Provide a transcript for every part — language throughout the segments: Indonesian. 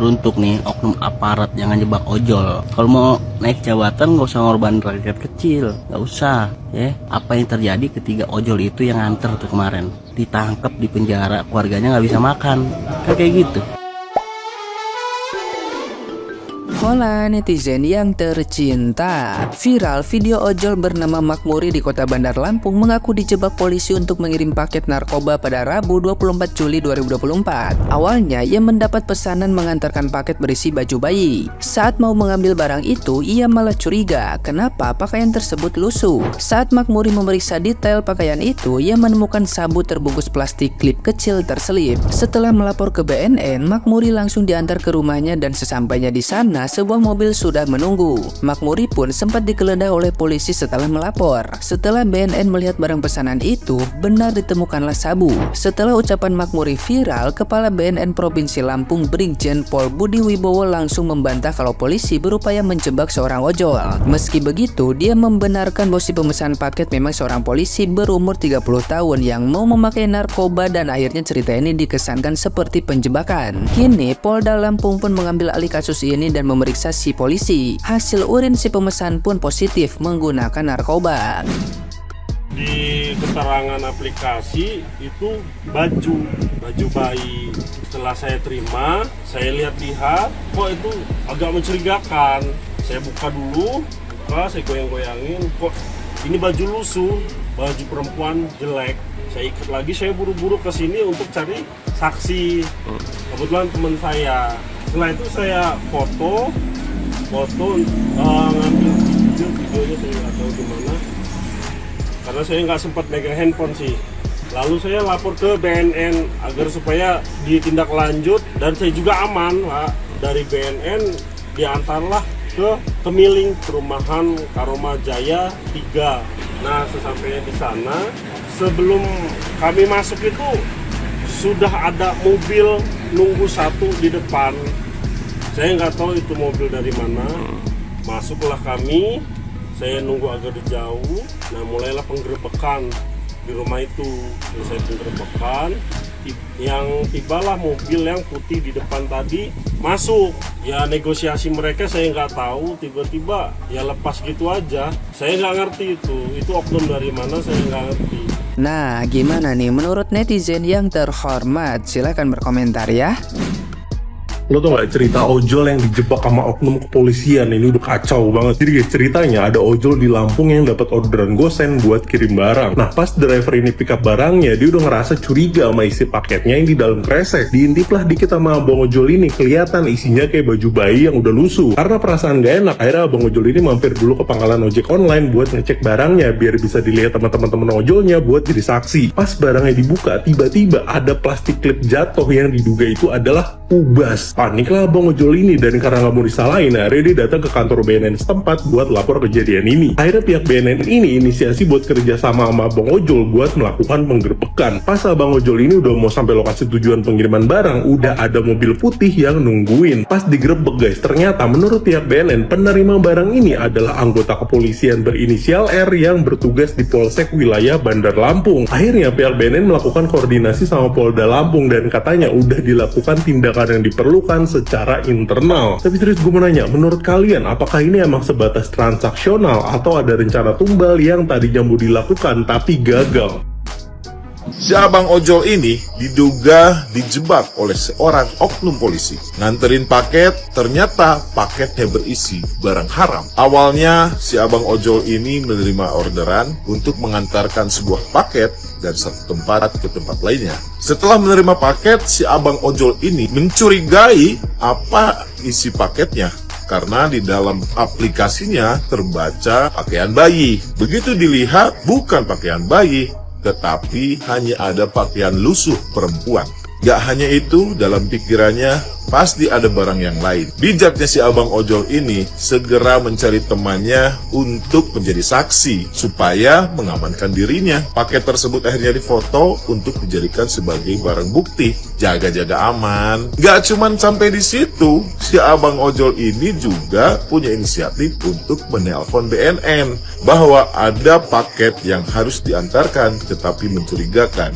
teruntuk nih oknum aparat yang ngejebak ojol. Kalau mau naik jabatan nggak usah ngorban rakyat kecil, nggak usah ya. Apa yang terjadi ketika ojol itu yang nganter tuh kemarin ditangkap di penjara, keluarganya nggak bisa makan, kan kayak gitu. Hola netizen yang tercinta. Viral video ojol bernama Makmuri di kota Bandar Lampung mengaku dijebak polisi untuk mengirim paket narkoba pada Rabu 24 Juli 2024. Awalnya ia mendapat pesanan mengantarkan paket berisi baju bayi. Saat mau mengambil barang itu, ia malah curiga kenapa pakaian tersebut lusuh. Saat Makmuri memeriksa detail pakaian itu, ia menemukan sabut terbungkus plastik klip kecil terselip. Setelah melapor ke BNN, Makmuri langsung diantar ke rumahnya dan sesampainya di sana sebuah mobil sudah menunggu. Makmuri pun sempat digeledah oleh polisi setelah melapor. Setelah BNN melihat barang pesanan itu, benar ditemukanlah sabu. Setelah ucapan Makmuri viral, Kepala BNN Provinsi Lampung Brigjen Pol Budi Wibowo langsung membantah kalau polisi berupaya menjebak seorang ojol. Meski begitu, dia membenarkan bahwa si pemesan paket memang seorang polisi berumur 30 tahun yang mau memakai narkoba dan akhirnya cerita ini dikesankan seperti penjebakan. Kini Polda Lampung pun mengambil alih kasus ini dan memeriksa si polisi. Hasil urin si pemesan pun positif menggunakan narkoba. Di keterangan aplikasi itu baju bayi. Setelah saya terima, saya lihat-lihat, kok itu agak mencurigakan. Saya buka dulu, saya goyang-goyangin, kok ini baju lusuh, baju perempuan jelek. Saya ikat lagi, saya buru-buru ke sini untuk cari saksi. Kebetulan teman saya. Setelah itu saya foto ngambil videonya saya nggak tahu gimana karena saya nggak sempat megang handphone sih. Lalu saya lapor ke BNN agar supaya ditindak lanjut dan saya juga aman Pak. Dari BNN diantarlah ke Kemiling, perumahan Karoma Jaya 3. Nah sesampainya di sana, sebelum kami masuk itu sudah ada mobil nunggu satu di depan. Saya nggak tahu itu mobil dari mana. Masuklah kami, saya nunggu agak jauh. Nah mulailah penggerebekan di rumah itu. Saya penggerebekan, yang tibalah mobil yang putih di depan tadi masuk. Ya negosiasi mereka saya nggak tahu. Tiba-tiba ya lepas gitu aja. Saya nggak ngerti itu oknum dari mana, saya nggak ngerti. Nah, gimana nih menurut netizen yang terhormat? Silahkan berkomentar ya. Lo tau gak cerita ojol yang dijebak sama oknum kepolisian? Ini udah kacau banget. Jadi guys, ceritanya ada ojol di Lampung yang dapat orderan gosen buat kirim barang. Nah pas driver ini pick up barangnya, dia udah ngerasa curiga sama isi paketnya yang di dalam kresek. Diintiplah dikit sama abang ojol ini, kelihatan isinya kayak baju bayi yang udah lusuh. Karena perasaan gak enak, akhirnya abang ojol ini mampir dulu ke pangkalan ojek online buat ngecek barangnya biar bisa dilihat sama teman-teman ojolnya buat jadi saksi. Pas barangnya dibuka, tiba-tiba ada plastik klip jatuh yang diduga itu adalah ubas. Paniklah abang ojol ini dan karena nggak mau disalahin, akhirnya dia datang ke kantor BNN setempat buat lapor kejadian ini. Akhirnya pihak BNN ini inisiasi buat kerja sama abang ojol buat melakukan penggerbekan. Pas abang ojol ini udah mau sampai lokasi tujuan pengiriman barang, udah ada mobil putih yang nungguin. Pas digerebek guys, ternyata menurut pihak BNN penerima barang ini adalah anggota kepolisian berinisial R yang bertugas di Polsek wilayah Bandar Lampung. Akhirnya pihak BNN melakukan koordinasi sama Polda Lampung dan katanya udah dilakukan tindakan yang diperlukan secara internal. Tapi serius gue mau nanya, menurut kalian apakah ini emang sebatas transaksional atau ada rencana tumbal yang tadinya mau dilakukan tapi gagal? Si abang ojol ini diduga dijebak oleh seorang oknum polisi. Nganterin paket, ternyata paketnya berisi barang haram. Awalnya si abang ojol ini menerima orderan untuk mengantarkan sebuah paket dari satu tempat ke tempat lainnya. Setelah menerima paket, si abang ojol ini mencurigai apa isi paketnya. Karena di dalam aplikasinya terbaca pakaian bayi. Begitu dilihat, bukan pakaian bayi, tetapi hanya ada pakaian lusuh perempuan. Gak hanya itu, dalam pikirannya pasti ada barang yang lain. Bijaknya si abang ojol ini segera mencari temannya untuk menjadi saksi supaya mengamankan dirinya. Paket tersebut akhirnya difoto untuk dijadikan sebagai barang bukti. Jaga-jaga aman. Gak cuman sampai di situ, si abang ojol ini juga punya inisiatif untuk menelpon BNN bahwa ada paket yang harus diantarkan tetapi mencurigakan.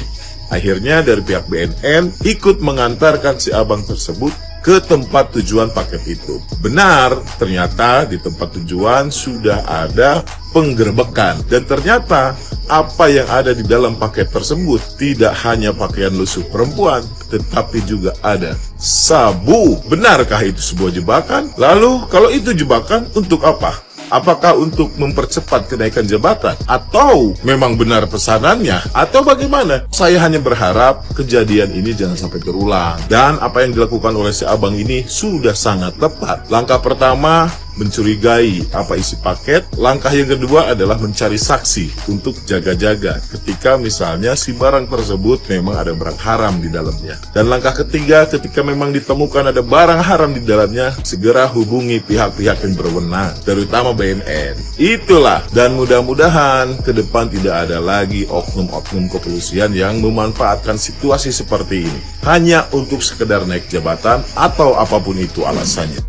Akhirnya dari pihak BNN ikut mengantarkan si abang tersebut ke tempat tujuan paket itu. Benar, ternyata di tempat tujuan sudah ada penggerebekan. Dan ternyata apa yang ada di dalam paket tersebut tidak hanya pakaian lusuh perempuan, tetapi juga ada sabu. Benarkah itu sebuah jebakan? Lalu kalau itu jebakan, untuk apa? Apakah untuk mempercepat kenaikan jabatan? Atau memang benar pesanannya? Atau bagaimana? Saya hanya berharap kejadian ini jangan sampai terulang. Dan apa yang dilakukan oleh si abang ini sudah sangat tepat. Langkah pertama, mencurigai apa isi paket. Langkah yang kedua adalah mencari saksi untuk jaga-jaga ketika misalnya si barang tersebut memang ada barang haram di dalamnya. Dan langkah ketiga, ketika memang ditemukan ada barang haram di dalamnya, segera hubungi pihak-pihak yang berwenang, terutama BNN. Itulah, dan mudah-mudahan ke depan tidak ada lagi oknum-oknum kepolisian yang memanfaatkan situasi seperti ini hanya untuk sekedar naik jabatan atau apapun itu alasannya.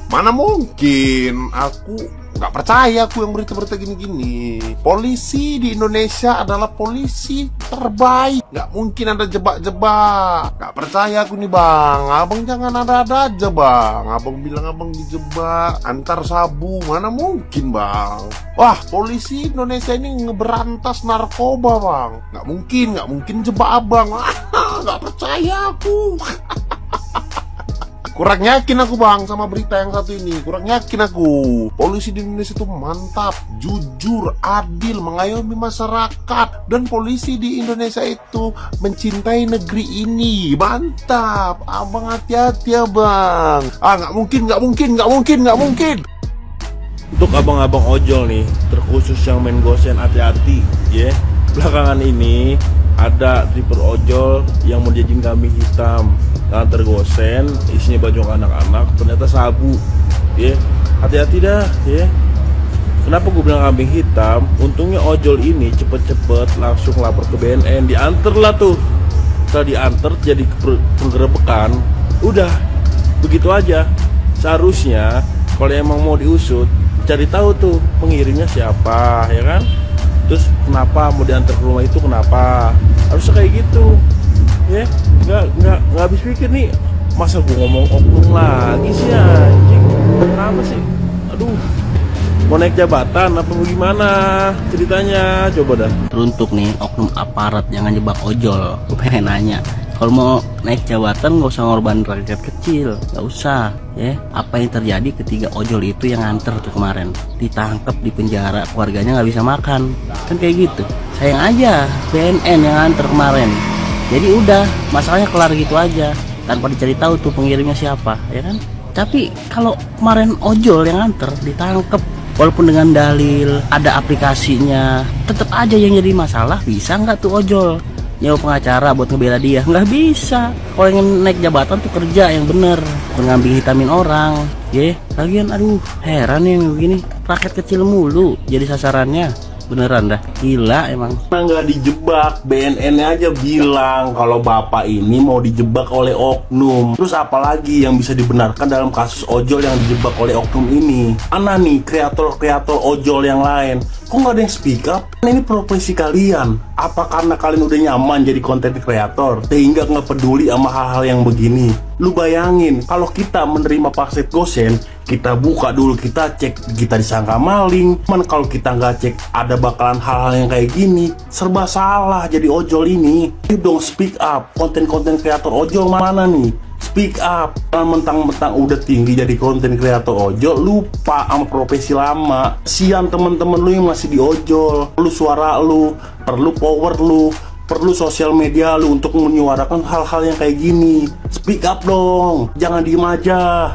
Mana mungkin, aku nggak percaya aku yang berita-berita gini-gini. Polisi di Indonesia adalah polisi terbaik, nggak mungkin ada jebak-jebak. Nggak percaya aku nih bang, abang jangan ada-ada aja bang. Abang bilang abang dijebak antar sabu, mana mungkin bang. Wah, polisi Indonesia ini ngeberantas narkoba bang. Nggak mungkin jebak abang. Nggak percaya aku. Kurang yakin aku bang sama berita yang satu ini. Kurang yakin aku. Polisi di Indonesia itu mantap, jujur, adil, mengayomi masyarakat. Dan polisi di Indonesia itu mencintai negeri ini. Mantap. Abang hati-hati ya bang. Nggak mungkin. Untuk abang-abang ojol nih, terkhusus yang main gosen, hati-hati ya. Belakangan ini ada driver ojol yang mau jajan kambing hitam, nganter gosen, isinya baju anak-anak, ternyata sabu ya. Hati-hati dah ya. Kenapa gue bilang kambing hitam? Untungnya ojol ini cepet-cepet langsung lapor ke BNN, diantar lah tuh. Setelah diantar jadi penggerebekan, udah begitu aja. Seharusnya kalau emang mau diusut, cari tahu tuh pengirimnya siapa, ya kan? Terus kenapa mau diantar ke rumah itu, kenapa? Harusnya kayak gitu, ya? Nggak habis pikir nih. Masa gue ngomong oknum lagi sih anjing? Kenapa sih? Aduh, mau naik jabatan apa bagaimana ceritanya? Coba dah. Teruntuk nih oknum aparat yang ngejebak ojol, gue pengen nanya, kalau mau naik jabatan nggak usah ngorban rakyat kecil, nggak usah ya. Apa yang terjadi ketika ojol itu yang nganter tuh kemarin ditangkap di penjara, keluarganya nggak bisa makan, kan kayak gitu. Sayang aja BNN yang nganter kemarin, jadi udah masalahnya kelar gitu aja tanpa dicari tahu tuh pengirimnya siapa, ya kan. Tapi kalau kemarin ojol yang nganter ditangkap, walaupun dengan dalil ada aplikasinya, tetap aja yang jadi masalah. Bisa nggak tuh ojol nyewa pengacara buat ngebela dia? Nggak bisa. Kalau yang naik jabatan tuh kerja yang bener, bukan ngambil hitamin orang ya. Lagian aduh, heran yang begini, rakyat kecil mulu jadi sasarannya. Beneran dah, gila emang. Nggak dijebak, BNN aja bilang kalau bapak ini mau dijebak oleh oknum. Terus apalagi yang bisa dibenarkan dalam kasus ojol yang dijebak oleh oknum ini? Mana nih kreator-kreator ojol yang lain? Kok nggak ada yang speak up? Ini profesi kalian. Apa karena kalian udah nyaman jadi konten kreator sehingga nggak peduli sama hal-hal yang begini? Lu bayangin kalau kita menerima paket gosen, kita buka dulu, kita cek, kita disangka maling. Cuman kalau kita nggak cek, ada bakalan hal-hal yang kayak gini. Serba salah jadi ojol ini. Ayo dong speak up. Konten-konten kreator ojol mana nih? Speak up. Jangan mentang-mentang udah tinggi jadi konten kreator ojol, lupa sama profesi lama. Sian temen-temen lu yang masih di ojol. Perlu suara lu, perlu power lu, perlu sosial media lu untuk menyuarakan hal-hal yang kayak gini. Speak up dong, jangan diem aja.